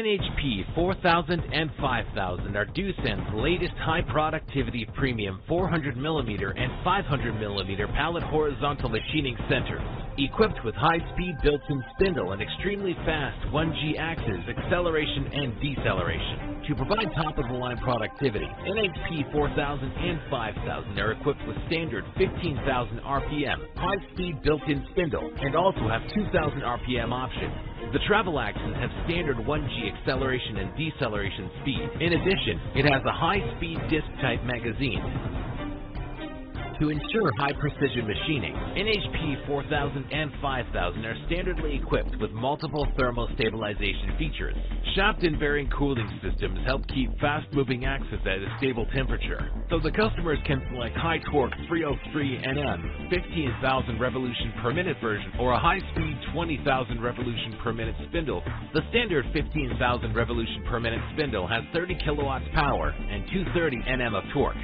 NHP 4000 and 5000 are Doosan's latest high productivity premium 400mm and 500mm pallet horizontal machining centers, equipped with high-speed built-in spindle and extremely fast 1G axis acceleration and deceleration. To provide top-of-the-line productivity, NHP 4000 and 5000 are equipped with standard 15,000 RPM high-speed built-in spindle and also have 2,000 RPM options. The travel axes have standard 1G acceleration and deceleration speed. In addition, it has a high-speed disc-type magazine. To ensure high-precision machining, NHP 4000 and 5000 are standardly equipped with multiple thermal stabilization features. Shaft and bearing cooling systems help keep fast-moving axes at a stable temperature, so the customers can select high-torque 303 Nm, 15,000 revolution per minute version, or a high-speed 20,000 revolution per minute spindle. The standard 15,000 revolution per minute spindle has 30 kilowatts power and 230 Nm of torque.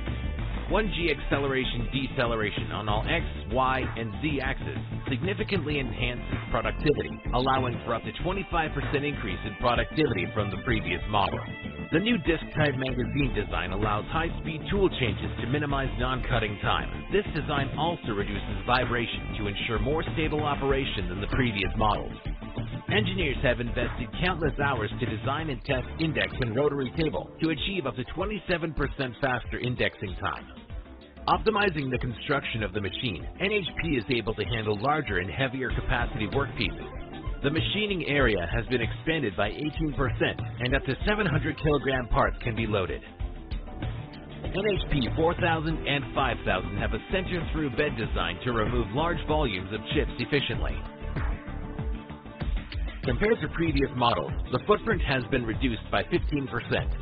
1G acceleration deceleration on all X, Y, and Z axes significantly enhances productivity, allowing for up to 25% increase in productivity from the previous model. The new disc-type magazine design allows high-speed tool changes to minimize non-cutting time. This design also reduces vibration to ensure more stable operation than the previous models. Engineers have invested countless hours to design and test index and rotary table to achieve up to 27% faster indexing time. Optimizing the construction of the machine, NHP is able to handle larger and heavier capacity workpieces. The machining area has been expanded by 18% and up to 700 kilogram parts can be loaded. NHP 4000 and 5000 have a center-through bed design to remove large volumes of chips efficiently. Compared to previous models, the footprint has been reduced by 15%.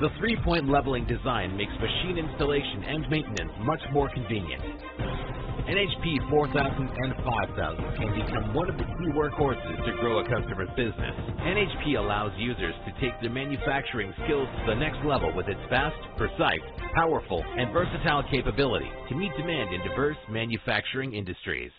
The three-point leveling design makes machine installation and maintenance much more convenient. NHP 4000 and 5000 can become one of the key workhorses to grow a customer's business. NHP allows users to take their manufacturing skills to the next level with its fast, precise, powerful, and versatile capability to meet demand in diverse manufacturing industries.